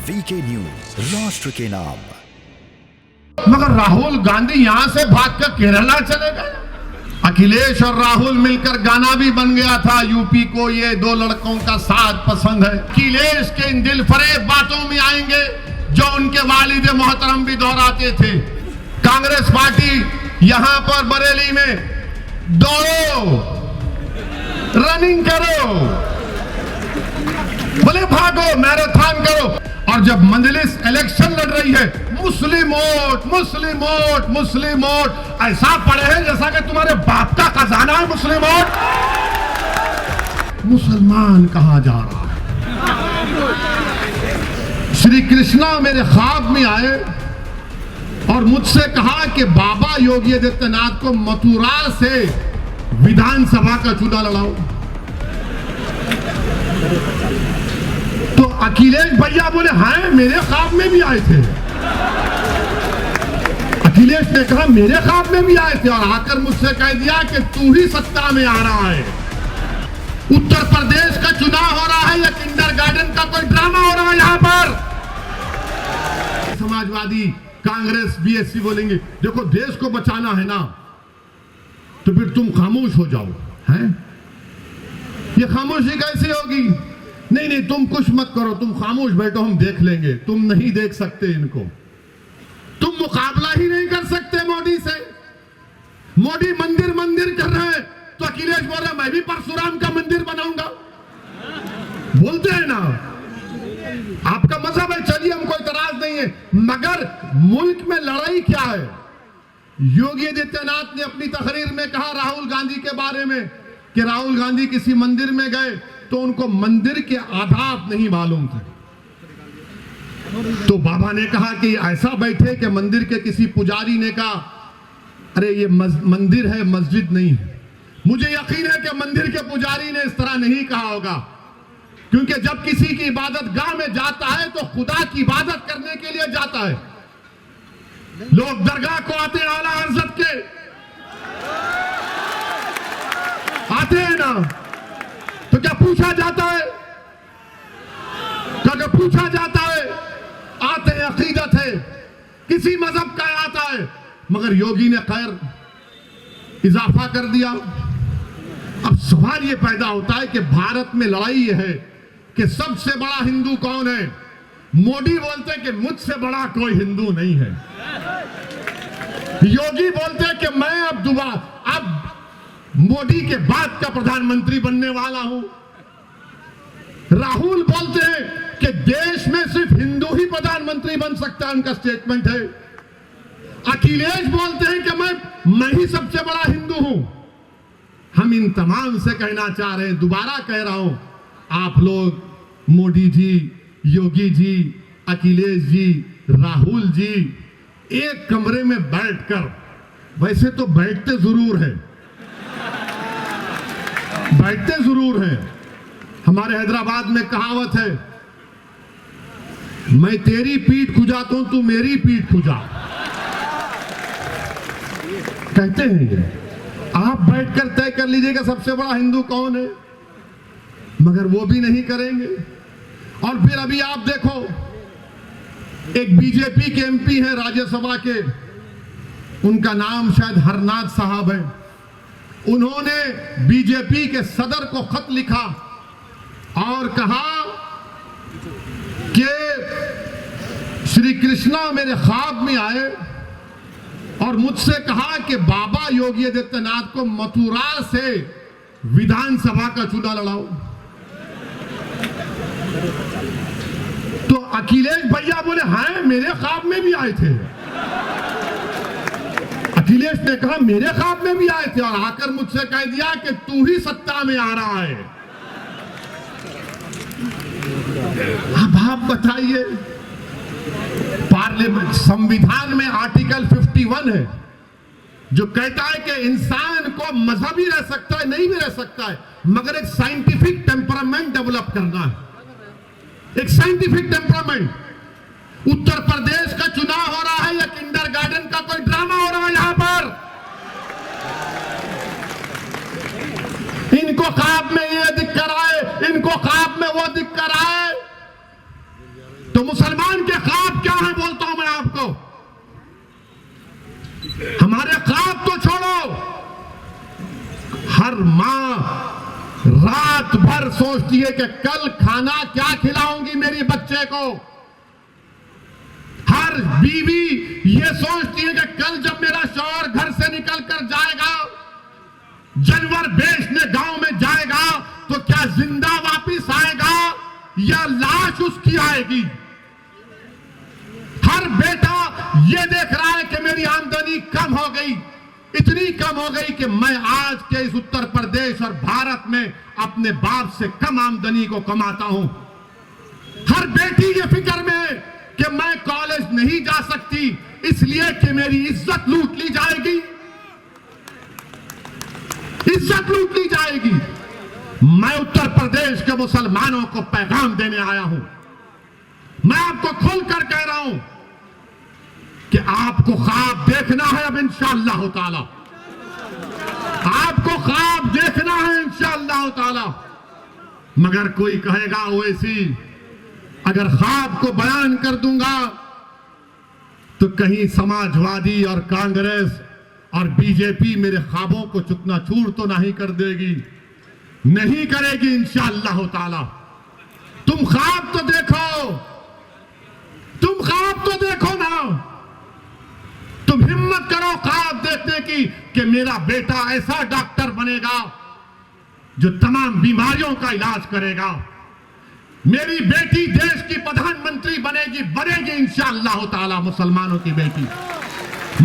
VK news, राष्ट्र के नाम। मगर राहुल गांधी यहां से भागकर केरला चले गए। अखिलेश और राहुल मिलकर गाना भी बन गया था, यूपी को ये दो लड़कों का साथ पसंद है। अखिलेश के इन दिलफरेब बातों में आएंगे जो उनके वालिद मोहतरम भी दोहराते थे। कांग्रेस पार्टी यहां पर बरेली में दौड़ो, रनिंग करो, बोले भागो, मैराथन करो। और जब मजलिस इलेक्शन लड़ रही है, मुस्लिम वोट, मुस्लिम वोट, मुस्लिम वोट, ऐसा पड़े हैं जैसा कि तुम्हारे बाप का खजाना है मुस्लिम वोट। मुसलमान कहा जा रहा है। श्री कृष्णा मेरे ख्वाब में आए और मुझसे कहा कि बाबा योगी आदित्यनाथ को मथुरा से विधानसभा का चुनाव लड़ाओ। तो अखिलेश भैया बोले हाँ, मेरे ख्वाब में भी आए थे। अखिलेश ने कहा मेरे ख्वाब में भी आए थे और आकर मुझसे कह दिया कि तू ही सत्ता में आ रहा है। उत्तर प्रदेश का चुनाव हो रहा है या किंडरगार्टन का कोई ड्रामा हो रहा है यहां पर। समाजवादी, कांग्रेस, बीएसपी बोलेंगे देखो देश को बचाना है ना, तो फिर तुम खामोश हो जाओ। हैं? ये खामोशी कैसे होगी? नहीं नहीं, तुम कुछ मत करो, तुम खामोश बैठो, हम देख लेंगे। तुम नहीं देख सकते इनको, तुम मुकाबला ही नहीं कर सकते मोदी से। मोदी मंदिर मंदिर कर रहे हैं तो अखिलेश बोल रहे मैं भी परशुराम का मंदिर बनाऊंगा। बोलते हैं ना, आपका मजहब है, चलिए हमको इतराज नहीं है, मगर मुल्क में लड़ाई क्या है? योगी आदित्यनाथ ने अपनी तकरीर में कहा राहुल गांधी के बारे में कि राहुल गांधी किसी मंदिर में गए तो उनको मंदिर के आदाब नहीं मालूम थे। तो बाबा ने कहा कि ऐसा बैठे कि मंदिर के किसी पुजारी ने कहा अरे ये मंदिर है, मस्जिद नहीं है। मुझे यकीन है कि मंदिर के पुजारी ने इस तरह नहीं कहा होगा, क्योंकि जब किसी की इबादत गाह में जाता है तो खुदा की इबादत करने के लिए जाता है। लोग दरगाह को आते हैं, आला हज़रत के आते हैं ना, तो क्या पूछा जाता है? क्या पूछा जाता है? आते हैं, अकीदत है, किसी मजहब का आता है। मगर योगी ने खैर इजाफा कर दिया। अब सवाल यह पैदा होता है कि भारत में लड़ाई यह है कि सबसे बड़ा हिंदू कौन है? मोदी बोलते हैं कि मुझसे बड़ा कोई हिंदू नहीं है। योगी बोलते हैं कि मैं अब मोदी के बाद का प्रधानमंत्री बनने वाला हूं। राहुल बोलते हैं कि देश में सिर्फ हिंदू ही प्रधानमंत्री बन सकता है, उनका स्टेटमेंट है। अखिलेश बोलते हैं कि मैं ही सबसे बड़ा हिंदू हूं। हम इन तमाम से कहना चाह रहे हैं, दोबारा कह रहा हूं, आप लोग मोदी जी, योगी जी, अखिलेश जी, राहुल जी एक कमरे में बैठकर, वैसे तो बैठते जरूर हैं। हमारे हैदराबाद में कहावत है, मैं तेरी पीठ खुजाता हूं, तू मेरी पीठ खुजा। कहते हैं ये। आप बैठकर तय कर लीजिएगा सबसे बड़ा हिंदू कौन है, मगर वो भी नहीं करेंगे। और फिर अभी आप देखो, एक बीजेपी के एमपी हैं राज्यसभा के, उनका नाम शायद हरनाथ साहब है। उन्होंने बीजेपी के सदर को खत लिखा और कहा कि श्री कृष्णा मेरे ख्वाब में आए और मुझसे कहा कि बाबा योगी आदित्यनाथ को मथुरा से विधानसभा का चुनाव लड़ाओ। तो अखिलेश भैया बोले हाँ, मेरे ख्वाब में भी आए थे। अखिलेश ने कहा मेरे ख्वाब में भी आए थे और आकर मुझसे कह दिया कि तू ही सत्ता में आ रहा है। अब आप बताइए, पार्लियामेंट, संविधान में आर्टिकल 51 है जो कहता है कि इंसान को मजहबी रह सकता है, नहीं भी रह सकता है, मगर एक साइंटिफिक टेम्परामेंट डेवलप करना है, एक साइंटिफिक टेम्परामेंट। उत्तर प्रदेश का चुनाव हो रहा है या किंडरगार्टन का कोई ड्रामा हो रहा है यहां पर। इनको ख्वाब में ये दिख कर आए, इनको ख्वाब में वो दिख कर आए, तो मुसलमान के ख्वाब क्या है बोलता हूं मैं आपको। हमारे ख्वाब तो छोड़ो, हर मां रात भर सोचती है कि कल खाना क्या खिलाऊंगी मेरी बच्चे को। हर बीवी ये सोचती है कि कल जब मेरा शौहर घर से निकल कर जाएगा, जानवर बेचने गांव में जाएगा, तो क्या जिंदा वापस आएगा या लाश उसकी आएगी। हर बेटा ये देख रहा है कि मेरी आमदनी कम हो गई, इतनी कम हो गई कि मैं आज के इस उत्तर प्रदेश और भारत में अपने बाप से कम आमदनी को कमाता हूं। हर बेटी ये फिक्र में कि मैं कॉलेज नहीं जा सकती इसलिए कि मेरी इज्जत लूट ली जाएगी, इज्जत लूट ली जाएगी। मैं उत्तर प्रदेश के मुसलमानों को पैगाम देने आया हूं। मैं आपको खुलकर कह रहा हूं कि आपको ख्वाब देखना है अब इंशाअल्लाह ताला, आपको ख्वाब देखना है इंशाअल्लाह ताला। मगर कोई कहेगा वैसी अगर ख्वाब को बयान कर दूंगा तो कहीं समाजवादी और कांग्रेस और बीजेपी मेरे ख्वाबों को चूर तो नहीं कर देगी। नहीं करेगी इंशाअल्लाह ताला। तुम ख्वाब तो देखो, तुम ख्वाब तो देखो ना, तुम हिम्मत करो ख्वाब देखने की कि मेरा बेटा ऐसा डॉक्टर बनेगा जो तमाम बीमारियों का इलाज करेगा, मेरी बेटी देश की प्रधानमंत्री बनेगी इंशाअल्लाह ताला। मुसलमानों की बेटी,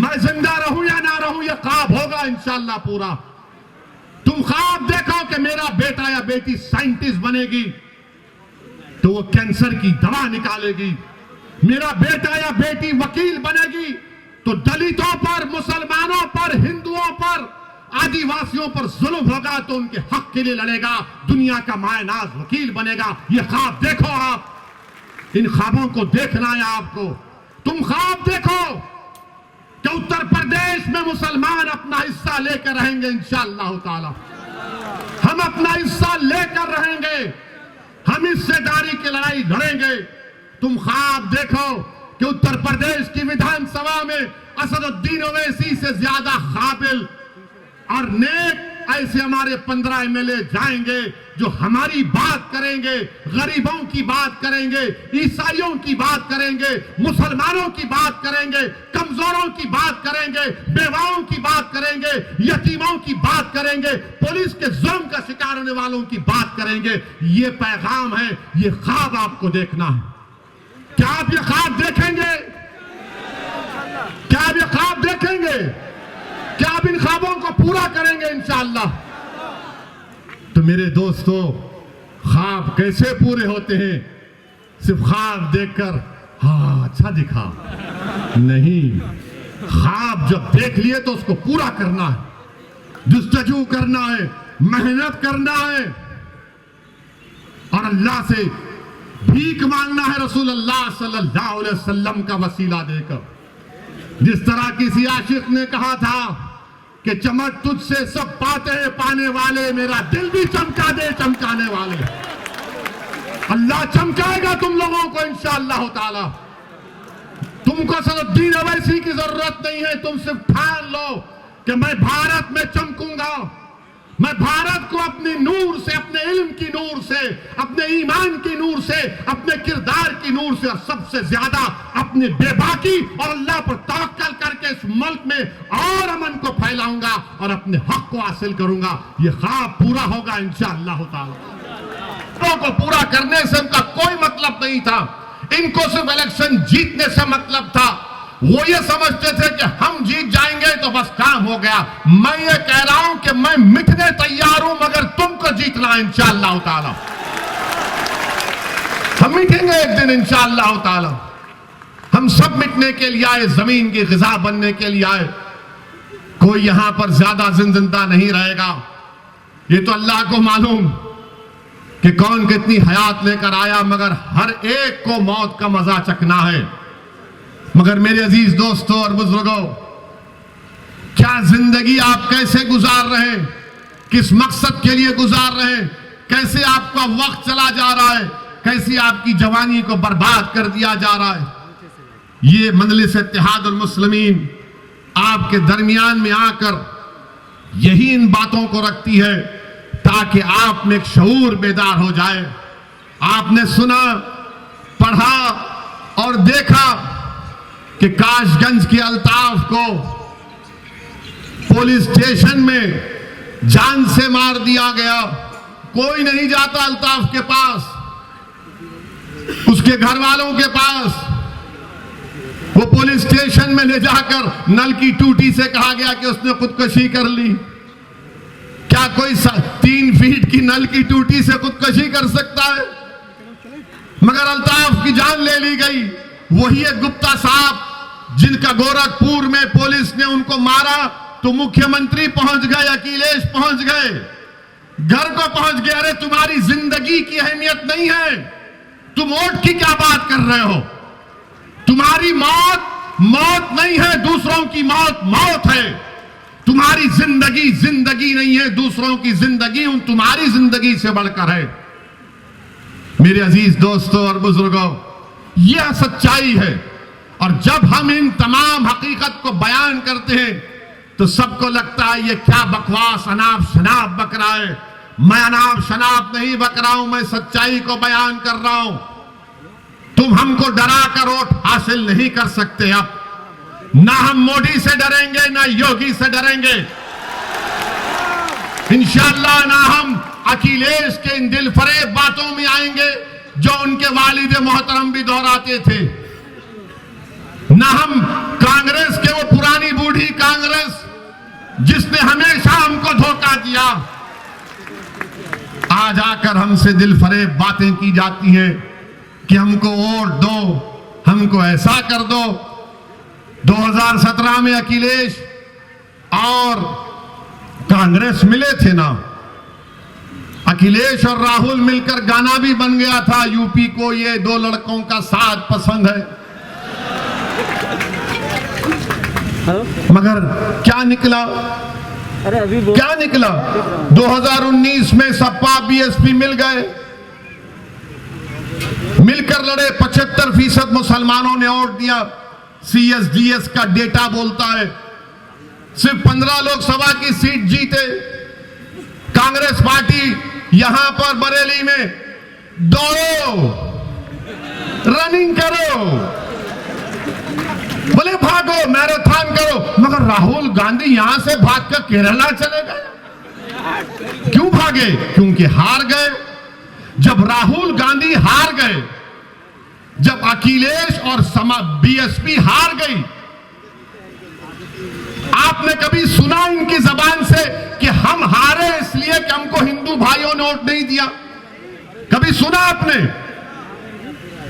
मैं जिंदा रहूं या ना रहूं यह ख्वाब होगा इंशाअल्लाह पूरा। तुम ख्वाब देखो कि मेरा बेटा या बेटी साइंटिस्ट बनेगी तो वो कैंसर की दवा निकालेगी, मेरा बेटा या बेटी वकील बनेगी तो दलितों पर, मुसलमानों पर, हिंदुओं पर, आदिवासियों पर जुल्म होगा तो उनके हक के लिए लड़ेगा, दुनिया का मायनाज वकील बनेगा। ये ख्वाब देखो आप, इन ख्वाबों को देखना है आपको। तुम ख्वाब देखो कि उत्तर प्रदेश में मुसलमान अपना हिस्सा लेकर रहेंगे इंशाअल्लाह ताला। हम अपना हिस्सा लेकर रहेंगे, हम हिस्सेदारी की लड़ाई लड़ेंगे। तुम ख्वाब देखो कि उत्तर प्रदेश की विधानसभा में असदुद्दीन ओवैसी से ज्यादा काबिल और नेक ऐसे हमारे 15 एमएलए जाएंगे जो हमारी बात करेंगे, गरीबों की बात करेंगे, ईसाइयों की बात करेंगे, मुसलमानों की बात करेंगे, कमजोरों की बात करेंगे, बेवाओं की बात करेंगे, यतीमों की बात करेंगे, पुलिस के जुल्म का शिकार होने वालों की बात करेंगे। ये पैगाम है, ये ख्वाब आपको देखना है। क्या आप ये ख्वाब देखेंगे? क्या आप ये ख्वाब देखेंगे? क्या आप इन ख्वाबों को पूरा करेंगे इंशाअल्लाह? तो मेरे दोस्तों, ख्वाब कैसे पूरे होते हैं? सिर्फ ख्वाब देखकर हाँ अच्छा दिखा नहीं, ख्वाब जब देख लिए तो उसको पूरा करना है, जुस्तजू करना है, मेहनत करना है और अल्लाह से भीख मांगना है रसूलुल्लाह सल्लल्लाहु अलैहि वसल्लम का वसीला देकर। जिस तरह किसी आशिक ने कहा था कि चमक तुझसे सब पाते हैं पाने वाले, मेरा दिल भी चमका दे चमकाने वाले। अल्लाह चमकाएगा तुम लोगों को इंशाअल्लाह ताला। तुमको असदुद्दीन ओवैसी की जरूरत नहीं है, तुम सिर्फ ठान लो कि मैं भारत में चमकूंगा, मैं भारत को अपने नूर से, अपने इल्म की नूर से, अपने ईमान की नूर से, अपने किरदार की नूर से और सबसे ज्यादा अपने बेबाकी और अल्लाह पर तवक्कल करके इस मुल्क में और अमन को फैलाऊंगा और अपने हक को हासिल करूंगा। ये ख्वाब पूरा होगा इंशाअल्लाह ताला। को पूरा करने से उनका कोई मतलब नहीं था, इनको सिर्फ इलेक्शन जीतने से मतलब था। वो ये समझते थे कि हम जीत जाएंगे तो बस काम हो गया। मैं ये कह रहा हूं कि मैं मिटने तैयार हूं मगर तुमको जीतना है इंशाअल्लाह ताला। हम मिटेंगे एक दिन इंशाअल्लाह ताला। हम सब मिटने के लिए आए, जमीन की ग़िज़ा बनने के लिए आए। कोई यहां पर ज्यादा जिंदा नहीं रहेगा। ये तो अल्लाह को मालूम कि कौन कितनी हयात लेकर आया, मगर हर एक को मौत का मजा चखना है। मगर मेरे अजीज दोस्तों और बुजुर्गों, क्या जिंदगी आप कैसे गुजार रहे हैं, किस मकसद के लिए गुजार रहे हैं, कैसे आपका वक्त चला जा रहा है, कैसी आपकी जवानी को बर्बाद कर दिया जा रहा है। ये मजलिस इत्तेहादुल मुस्लिमीन आपके दरमियान में आकर यही इन बातों को रखती है ताकि आप में एक शऊर बेदार हो जाए। आपने सुना, पढ़ा और देखा कि काशगंज के अल्ताफ को पुलिस स्टेशन में जान से मार दिया गया। कोई नहीं जाता अल्ताफ के पास, उसके घर वालों के पास। वो पुलिस स्टेशन में ले जाकर नल की टूटी से कहा गया कि उसने खुदकुशी कर ली। क्या कोई 3 फीट की नल की टूटी से खुदकुशी कर सकता है? मगर अल्ताफ की जान ले ली गई। वही एक गुप्ता साहब जिनका गोरखपुर में पुलिस ने उनको मारा तो मुख्यमंत्री पहुंच गए, अखिलेश पहुंच गए, घर को पहुंच गए। अरे तुम्हारी जिंदगी की अहमियत नहीं है, तुम वोट की क्या बात कर रहे हो? तुम्हारी मौत मौत नहीं है, दूसरों की मौत मौत है। तुम्हारी जिंदगी जिंदगी नहीं है, दूसरों की जिंदगी उन तुम्हारी जिंदगी से बढ़कर है। मेरे अजीज दोस्तों और बुजुर्गों, यह सच्चाई है। और जब हम इन तमाम हकीकत को बयान करते हैं तो सबको लगता है ये क्या बकवास अनाप शनाप बक रहा है। मैं अनाप शनाप नहीं बक रहा हूं, मैं सच्चाई को बयान कर रहा हूं। तुम हमको डरा कर वोट हासिल नहीं कर सकते। अब ना हम मोदी से डरेंगे ना योगी से डरेंगे, इंशाअल्लाह ना हम अखिलेश के इन दिलफरेब बातों में आएंगे जो उनके वालिद मोहतरम भी दोहराते थे, ना हम कांग्रेस के वो पुरानी बूढ़ी कांग्रेस जिसने हमेशा हमको धोखा दिया। आज आकर हमसे दिलफरेब बातें की जाती हैं कि हमको वोट दो, हमको ऐसा कर दो। 2017 में अखिलेश और कांग्रेस मिले थे ना, अखिलेश और राहुल मिलकर गाना भी बन गया था, यूपी को ये 2 लड़कों का साथ पसंद है। मगर क्या निकला? अरे अभी क्या निकला? 2019 में सपा बीएसपी मिल गए, मिलकर लड़े। 75% मुसलमानों ने वोट दिया। CSDS का डेटा बोलता है सिर्फ 15 लोकसभा की सीट जीते। कांग्रेस पार्टी यहां पर बरेली में दौड़ो, रनिंग करो, बोले भागो, मैराथन करो। मगर राहुल गांधी यहां से भागकर केरला चले गए। क्यों भागे? क्योंकि हार गए। जब राहुल गांधी हार गए, जब अखिलेश और बीएसपी हार गई, आपने कभी सुना इनकी जबान से कि हम हारे इसलिए कि हमको हिंदू भाइयों ने वोट नहीं दिया? कभी सुना आपने?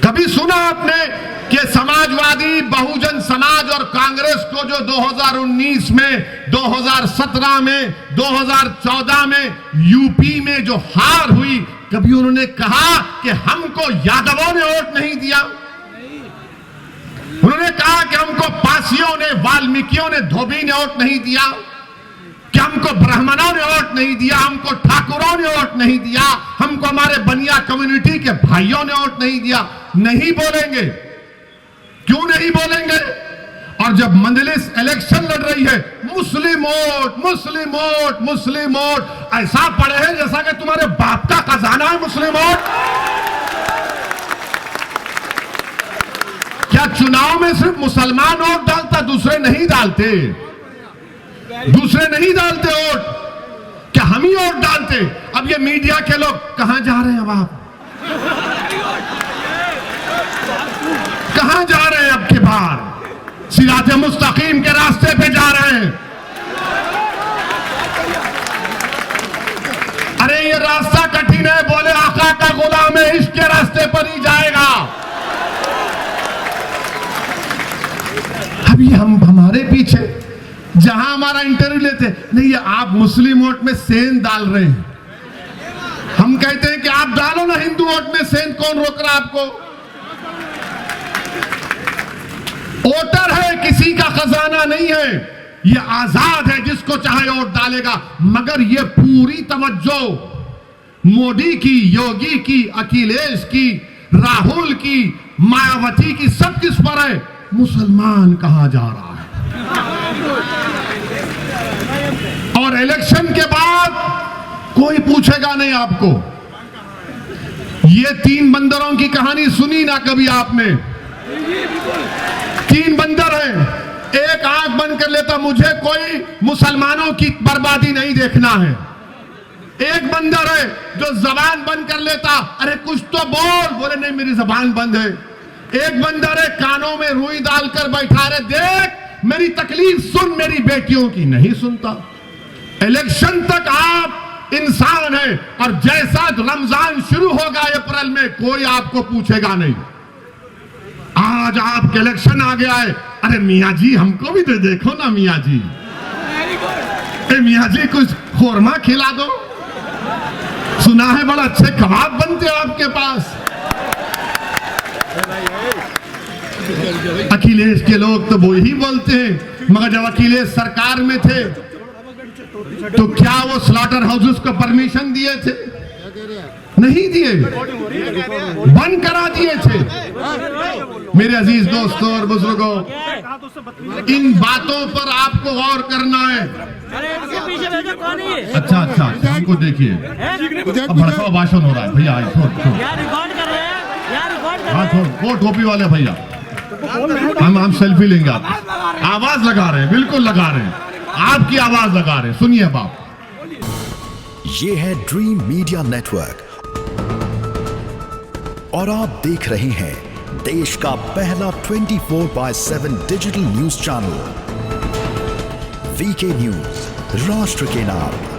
कभी सुना आपने कि समाजवादी, बहुजन समाज और कांग्रेस को जो 2019 में, 2017 में, 2014 में यूपी में जो हार हुई, कभी उन्होंने कहा कि हमको यादवों ने वोट नहीं दिया? उन्होंने कहा कि हमको पासियों ने, वाल्मीकियों ने, धोबी ने वोट नहीं दिया? कि हमको ब्राह्मणों ने वोट नहीं दिया, हमको ठाकुरों ने वोट नहीं दिया, हमको हमारे बनिया कम्युनिटी के भाइयों ने वोट नहीं दिया? नहीं बोलेंगे। क्यों नहीं बोलेंगे? और जब मजलिस इलेक्शन लड़ रही है, मुस्लिम वोट, मुस्लिम वोट, मुस्लिम वोट, ऐसा पड़े हैं जैसा कि तुम्हारे बाप का खजाना है मुस्लिम वोट। क्या चुनाव में सिर्फ मुसलमान वोट डालता, दूसरे नहीं डालते? दूसरे नहीं डालते वोट? क्या हम ही वोट डालते? अब ये मीडिया के लोग कहां जा रहे हैं? अब आप कहां जा रहे हैं? अब की बार सिराते मुस्तकीम के रास्ते पे जा रहे हैं। अरे ये रास्ता कठिन है, बोले आका का गुलाम है, इश्क के रास्ते पर ही जाएगा। अभी हम हमारे पीछे जहां हमारा इंटरव्यू लेते, नहीं ये आप मुस्लिम वोट में सेंध डाल रहे हैं। हम कहते हैं कि आप डालो ना हिंदू वोट में सेंध, कौन रोक रहा आपको? वोटर है, किसी का खजाना नहीं है, ये आजाद है, जिसको चाहे वोट डालेगा। मगर ये पूरी तवज्जो मोदी की, योगी की, अखिलेश की, राहुल की, मायावती की, सब किस पर है? मुसलमान कहा जा रहा है। और इलेक्शन के बाद कोई पूछेगा नहीं आपको। ये 3 बंदरों की कहानी सुनी ना कभी आपने? 3 बंदर हैं, एक आंख बंद कर लेता, मुझे कोई मुसलमानों की बर्बादी नहीं देखना है। एक बंदर है जो जबान बंद कर लेता, अरे कुछ तो बोल, बोले नहीं मेरी जबान बंद है। एक बंदर है कानों में रुई डालकर बैठा रहे, देख मेरी तकलीफ सुन, मेरी बेटियों की नहीं सुनता। इलेक्शन तक आप इंसान है, और जैसा रमजान शुरू होगा अप्रैल में, कोई आपको पूछेगा नहीं। आज आपके इलेक्शन आ गया है, अरे मियाँ जी हमको भी तो देखो ना मियाँ जी, मियाँ जी कुछ खोरमा खिला दो, सुना है बड़ा अच्छे कबाब बनते हैं आपके पास। अखिलेश के लोग तो वो ही बोलते हैं, मगर जब अखिलेश सरकार में थे तो क्या वो स्लॉटर हाउसेस को परमिशन दिए थे? नहीं दिए, बंद करा दिए थे। मेरे अजीज दोस्तों और बुजुर्गों, इन बातों पर आपको गौर करना है। अच्छा अच्छा, हमको देखिए, अब भड़काऊ भाषण हो रहा है भैया। हाँ वो टोपी वाले भैया, हम सेल्फी लेंगे। आप आवाज लगा रहे हैं, बिल्कुल लगा रहे हैं, आपकी आवाज लगा रहे हैं, सुनिए बाप। ये है ड्रीम मीडिया नेटवर्क और आप देख रहे हैं देश का पहला 24/7 digital news channel VK news, राष्ट्र के नाम।